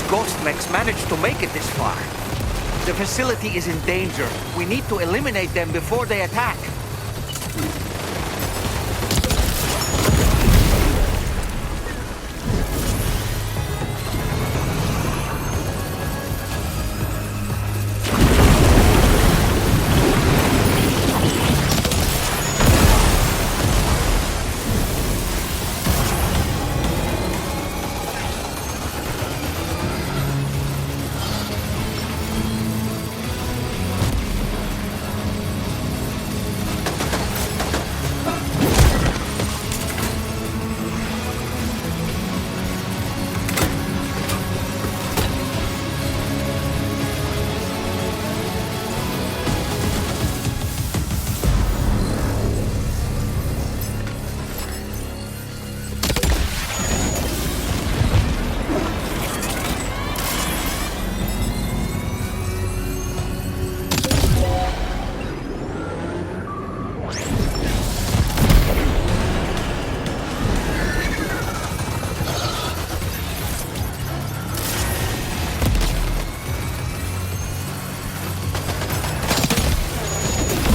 ghost mechs managed to make it this far? The facility is in danger. We need to eliminate them before they attack.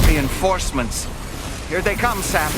Reinforcements. Here they come, Sam.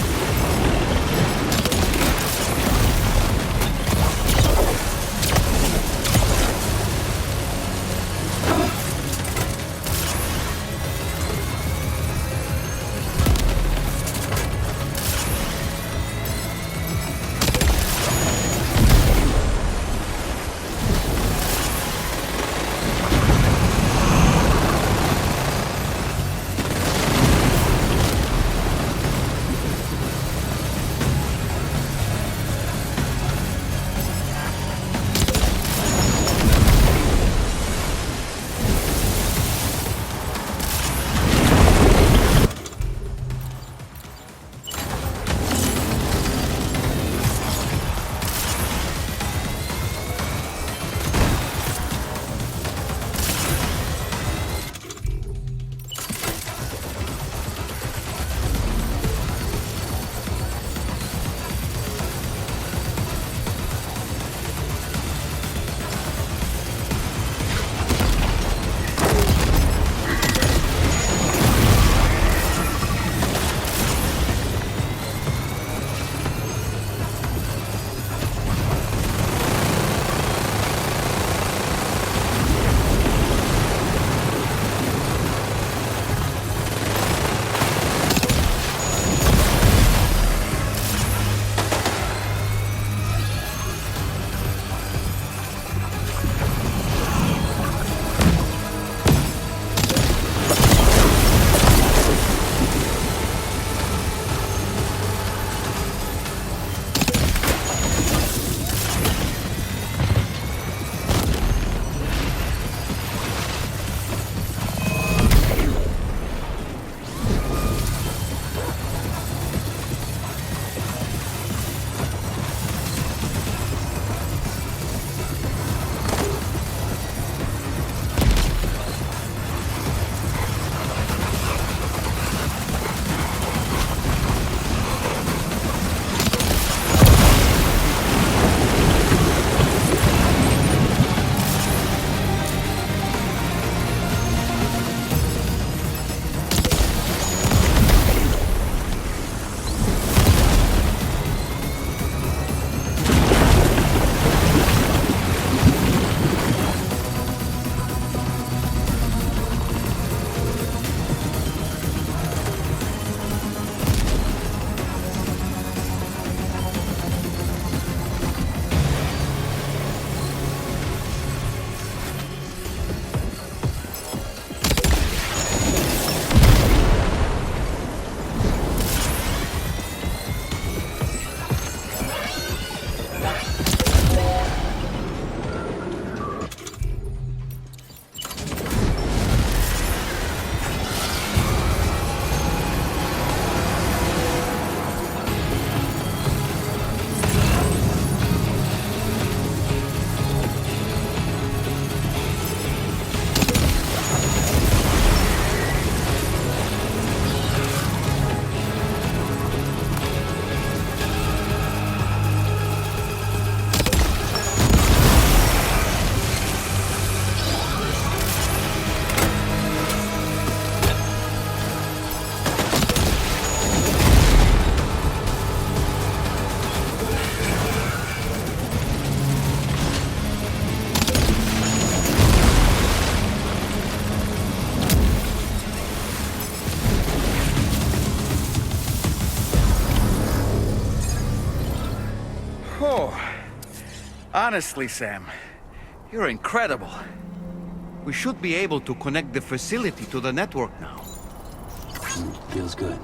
Honestly, Sam, you're incredible. We should be able to connect the facility to the network now. Feels good.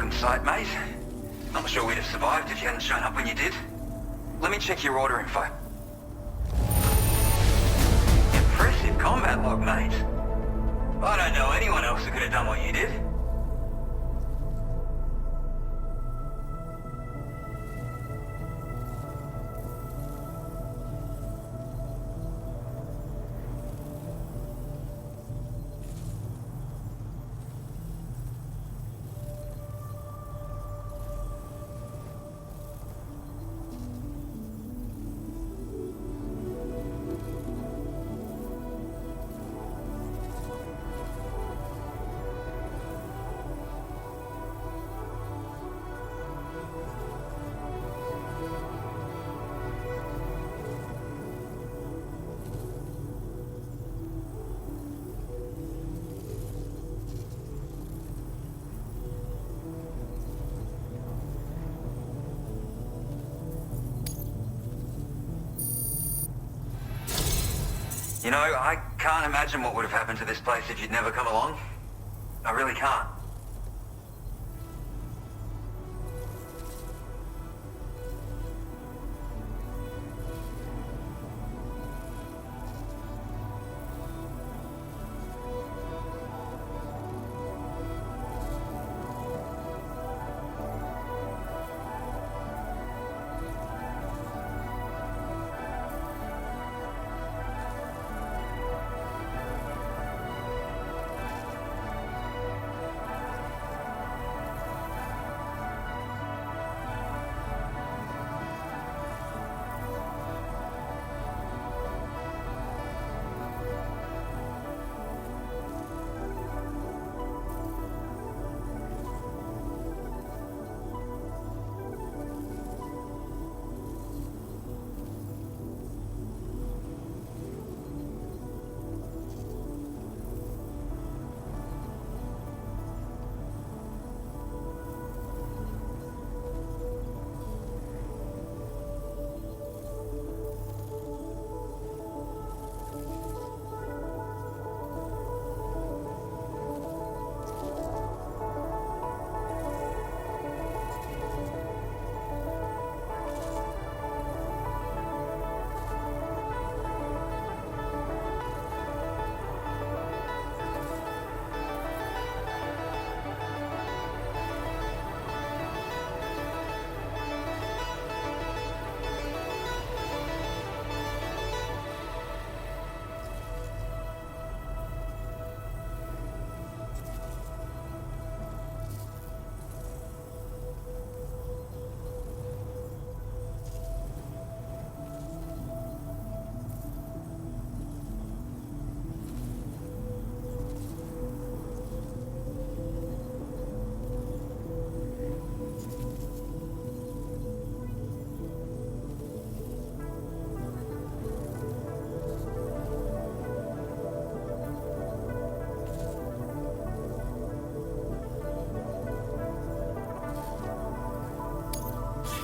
welcome sight, mate. Not sure we'd have survived if you hadn't shown up when you did. Let me check your order info. Impressive combat log, mate. I don't know anyone else who could have done what you did. You know, I can't imagine what would have happened to this place if you'd never come along. I really can't.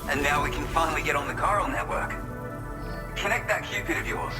And now we can finally get on the chiral network. Connect that Cupid of yours.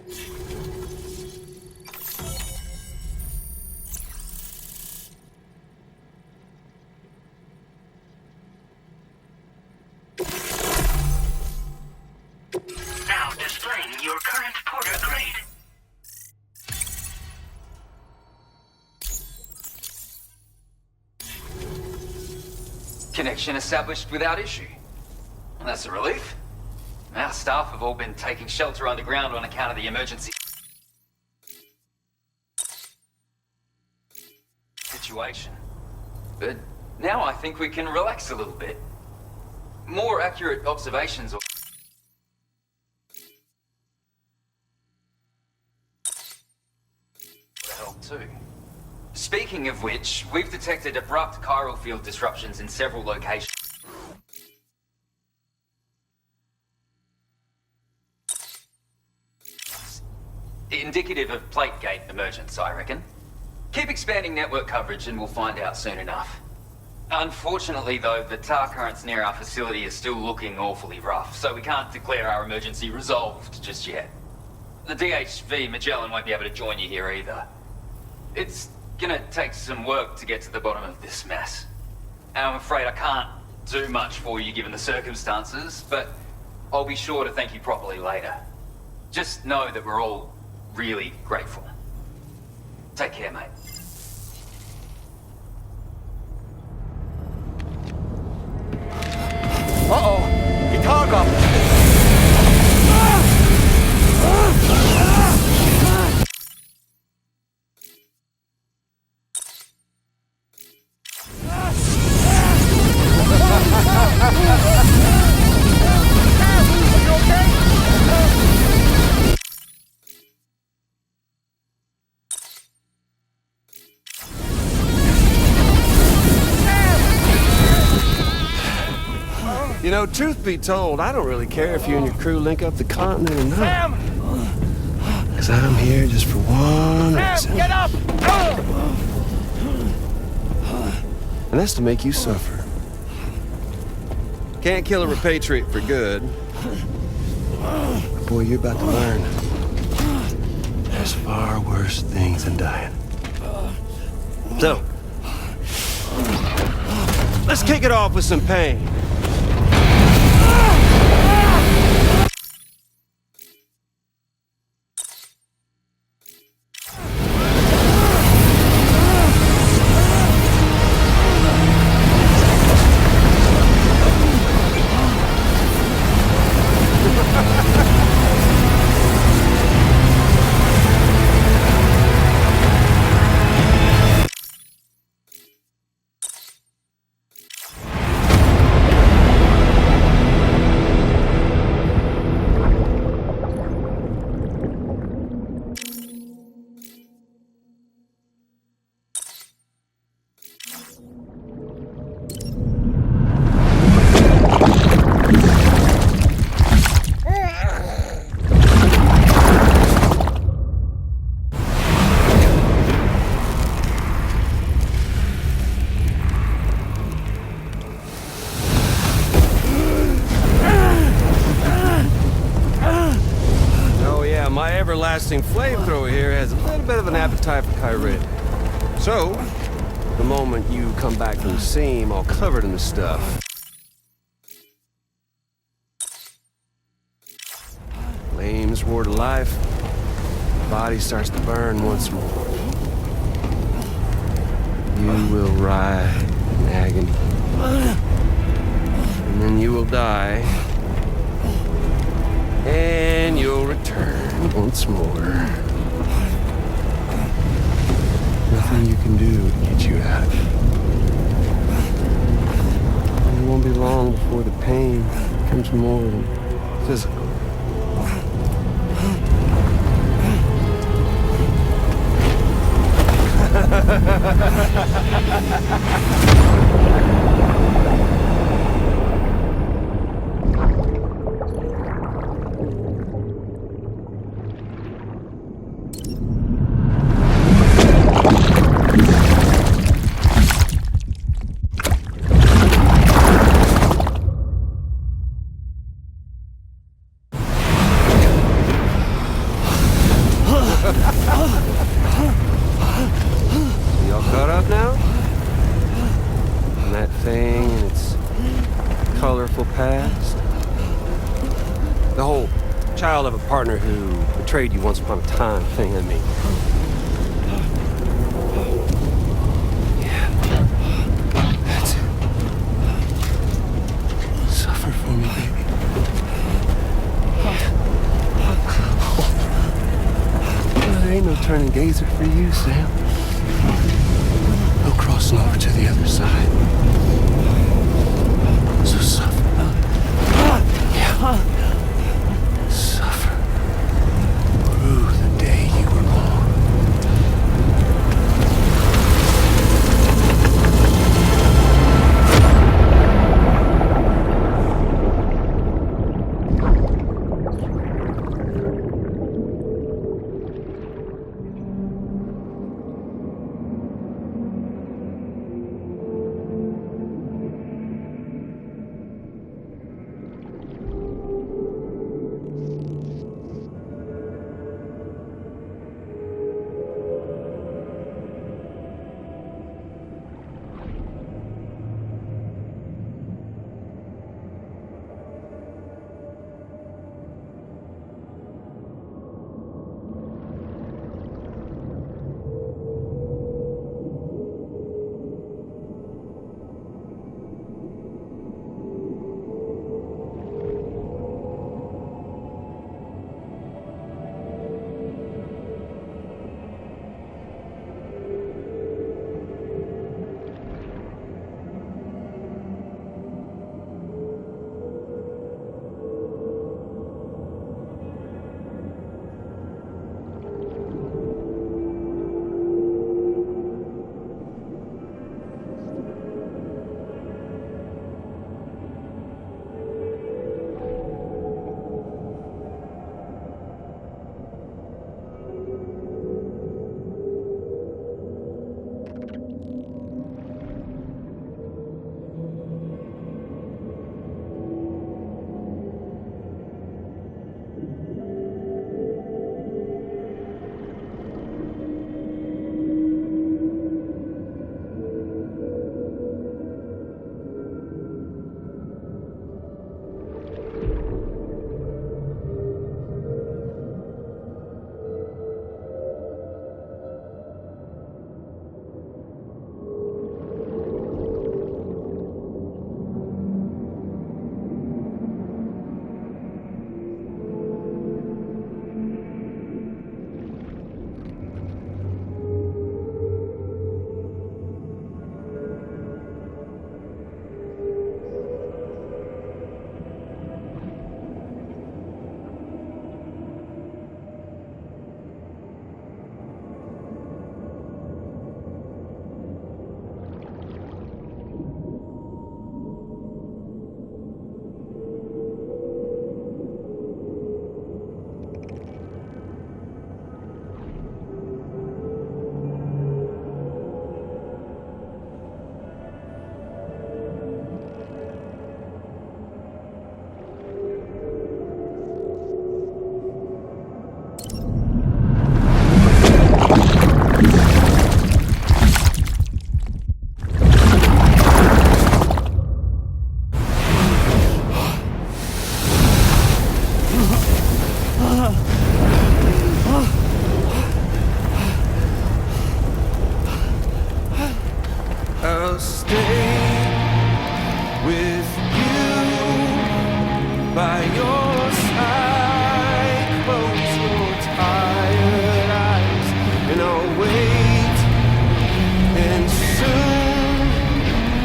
Now displaying your current porter grade. Connection established without issue. Well, that's a relief. Our staff have all been taking shelter underground on account of the emergency situation. But now I think we can relax a little bit. More accurate observations will help too. Speaking of which, we've detected abrupt chiral field disruptions in several locations. Indicative of plate gate emergence, I reckon. Keep expanding network coverage and we'll find out soon enough. Unfortunately though, the tar currents near our facility are still looking awfully rough, so we can't declare our emergency resolved just yet. The DHV Magellan won't be able to join you here either. It's gonna take some work to get to the bottom of this mess. And I'm afraid I can't do much for you given the circumstances, but I'll be sure to thank you properly later. Just know that we're all really grateful. Take care, mate. Uh-oh! Guitar got You know, truth be told, I don't really care if you and your crew link up the continent or not. Sam! Because I'm here just for one reason. Sam, get up! And that's to make you suffer. Can't kill a repatriate for good. But boy, you're about to learn. There's far worse things than dying. So, let's kick it off with some pain. Everlasting flamethrower here has a little bit of an appetite for Kyrie. So, the moment you come back from the seam all covered in the stuff, flames roar to life, the body starts to burn once more. You will writhe in agony, and then you will die. And you'll return once more. Nothing you can do to get you out of it. And it won't be long before the pain becomes more than physical. style of a partner who betrayed you once upon a time thing, I mean. Yeah. That's it. Suffer for me, baby. Well, there ain't no turning gazer for you, Sam. No crossing over to the other side. So suffer. Yeah. Suffer through the day you were born. I'll stay with you by your side. Close your tired eyes and I'll wait. And soon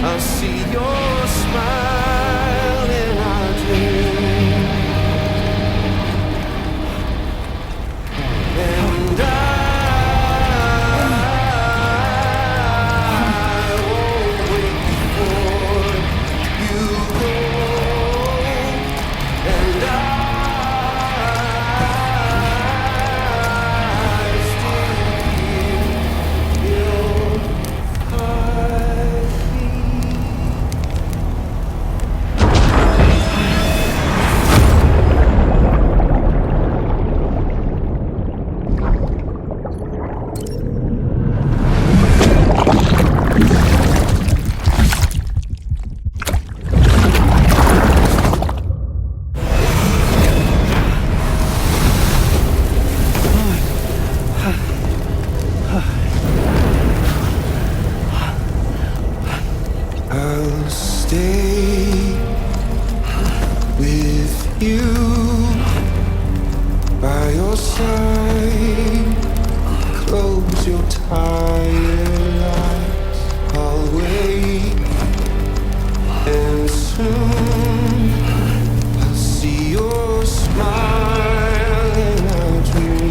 I'll see your smile in our dream. And stay with you by your side. Close your tired eyes. I'll wait, and soon I'll see your smile in our dream.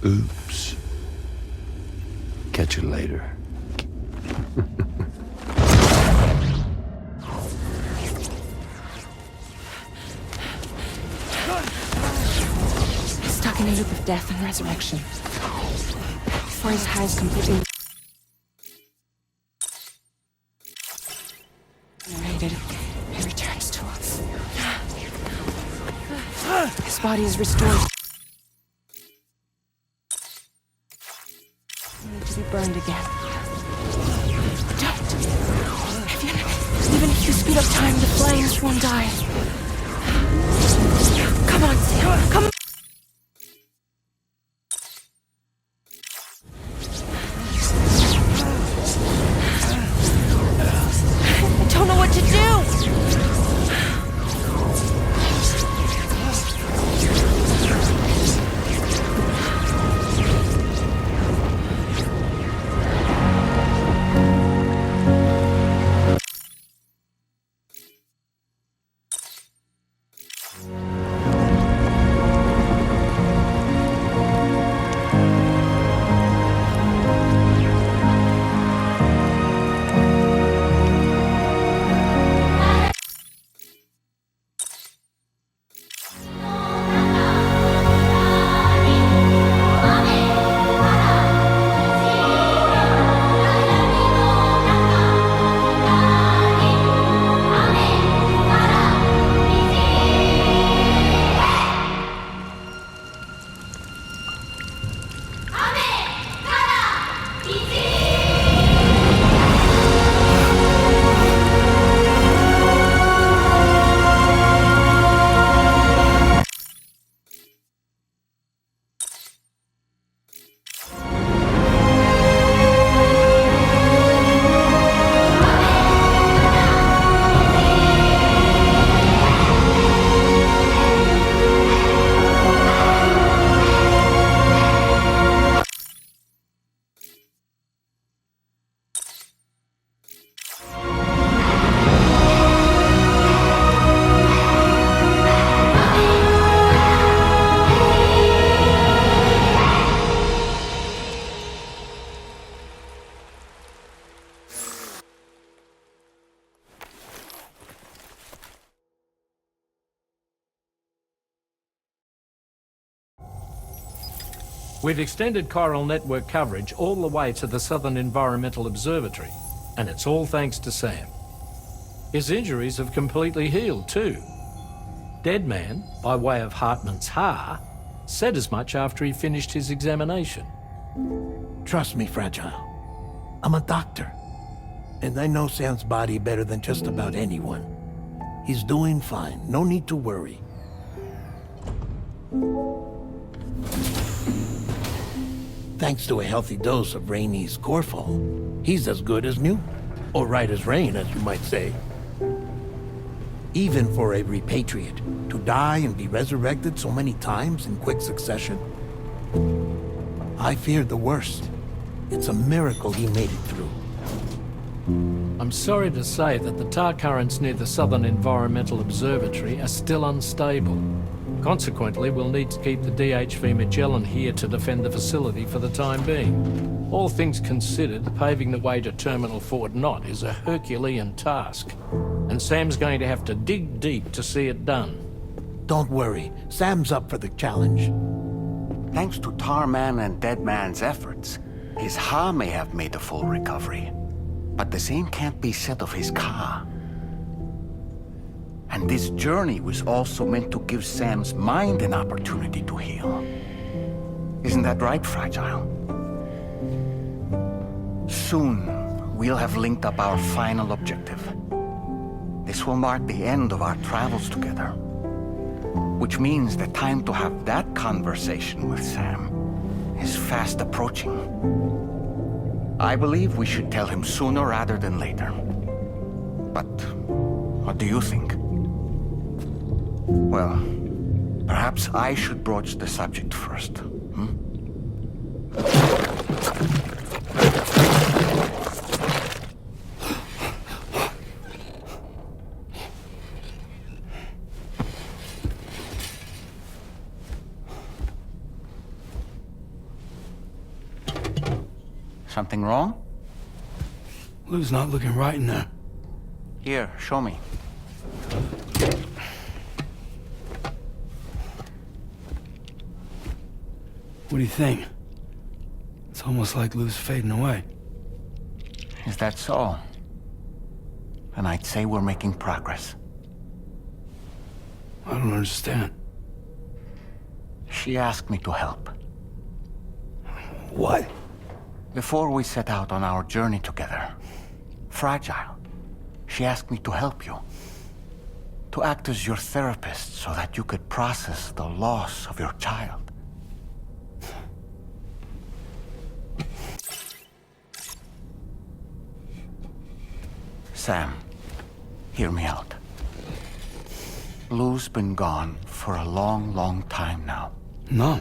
Oops. Catch you later. Stuck in a loop of death and resurrection. Before his eyes completely narrated, he returns to us. His body is restored. Only to be burned again. Don't! Even if you speed up time, the flames won't die. Come on, Sam. Come on. I don't know what to do. We've extended chiral network coverage all the way to the Southern Environmental Observatory, and it's all thanks to Sam. His injuries have completely healed too. Deadman, by way of Hartman's Ha, said as much after he finished his examination. Trust me, Fragile. I'm a doctor, and I know Sam's body better than just about anyone. He's doing fine. No need to worry. Thanks to a healthy dose of Rainey's Corfol, he's as good as new. Or right as rain, as you might say. Even for a repatriate, to die and be resurrected so many times in quick succession. I feared the worst. It's a miracle he made it through. I'm sorry to say that the tar currents near the Southern Environmental Observatory are still unstable. Consequently, we'll need to keep the DHV Magellan here to defend the facility for the time being. All things considered, paving the way to Terminal Fort Knott is a Herculean task, and Sam's going to have to dig deep to see it done. Don't worry, Sam's up for the challenge. Thanks to Tarman and Deadman's efforts, his Ha may have made a full recovery. But the same can't be said of his Ka. And this journey was also meant to give Sam's mind an opportunity to heal. Isn't that right, Fragile? Soon, we'll have linked up our final objective. This will mark the end of our travels together. Which means the time to have that conversation with Sam is fast approaching. I believe we should tell him sooner rather than later. But what do you think? Well, perhaps I should broach the subject first. Something wrong? Lou's not looking right in there. Here, show me. What do you think? It's almost like Lou's fading away. Is that so? Then I'd say we're making progress. I don't understand. She asked me to help. What? Before we set out on our journey together, Fragile, she asked me to help you. To act as your therapist so that you could process the loss of your child. Sam, hear me out. Lou's been gone for a long, long time now. No.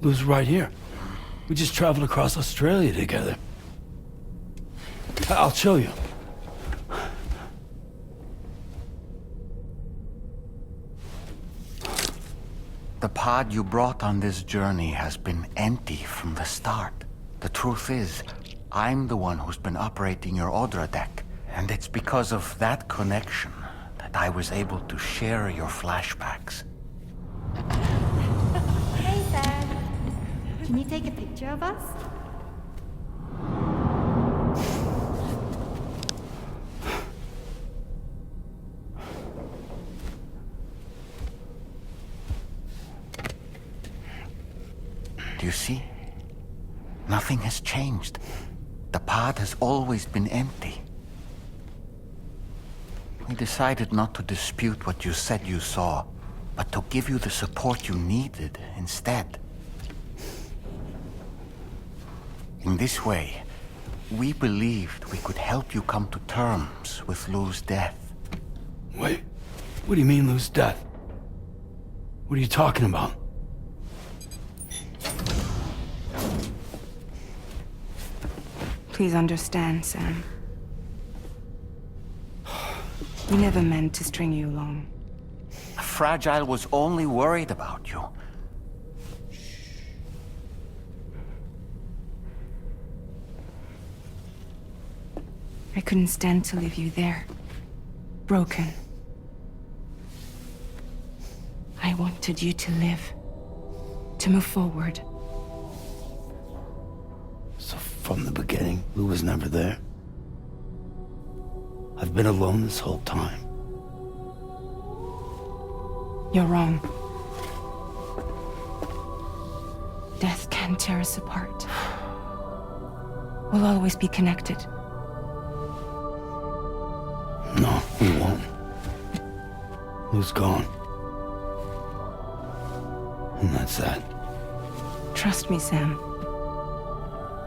Lou's right here. We just traveled across Australia together. I'll show you. The pod you brought on this journey has been empty from the start. The truth is, I'm the one who's been operating your Odra deck. And it's because of that connection that I was able to share your flashbacks. Hey, Sam. Can you take a picture of us? Do you see? Nothing has changed. The pod has always been empty. We decided not to dispute what you said you saw, but to give you the support you needed instead. In this way, we believed we could help you come to terms with Lou's death. Wait, what do you mean Lou's death? What are you talking about? Please understand, Sam. We never meant to string you along. Fragile was only worried about you. I couldn't stand to leave you there, broken. I wanted you to live, to move forward. From the beginning, Lou was never there. I've been alone this whole time. You're wrong. Death can tear us apart. We'll always be connected. No, we won't. Lou's gone. And that's that. Trust me, Sam.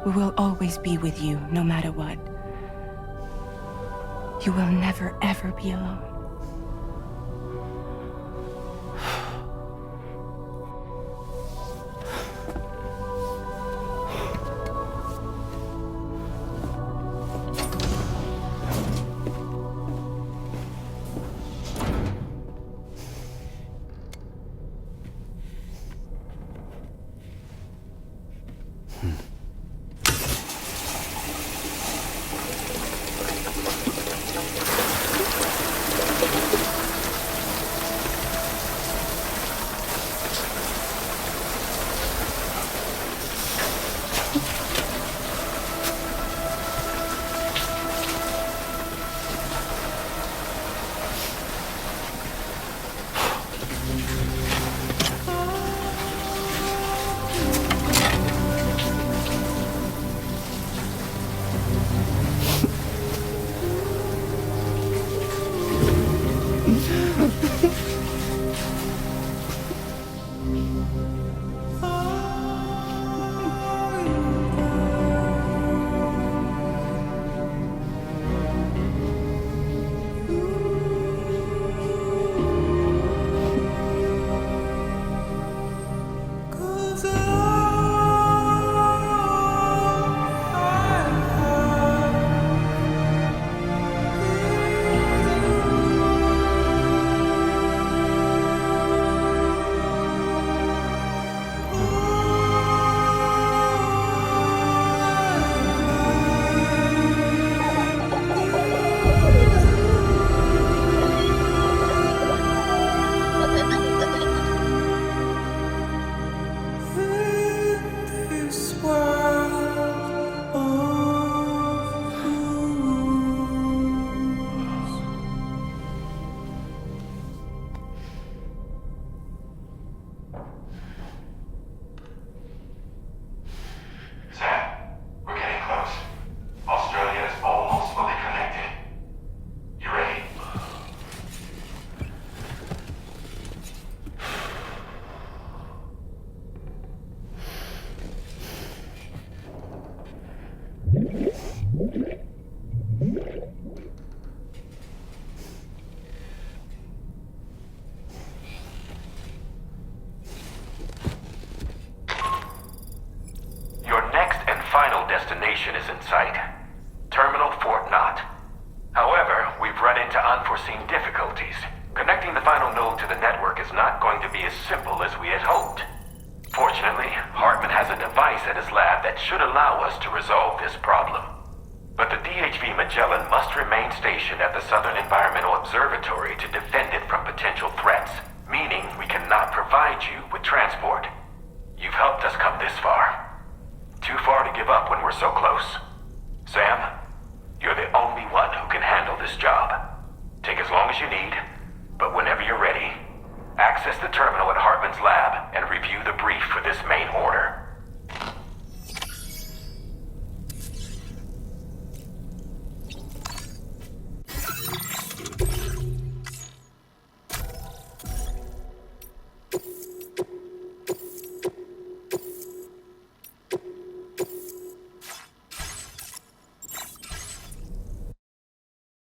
We will always be with you, no matter what. You will never, ever be alone. Destination is in sight. Terminal Fort Knott. However, we've run into unforeseen difficulties. Connecting the final node to the network is not going to be as simple as we had hoped. Fortunately, Hartman has a device at his lab that should allow us to resolve this problem. But the DHV Magellan must remain stationed at the Southern Environmental Observatory to defend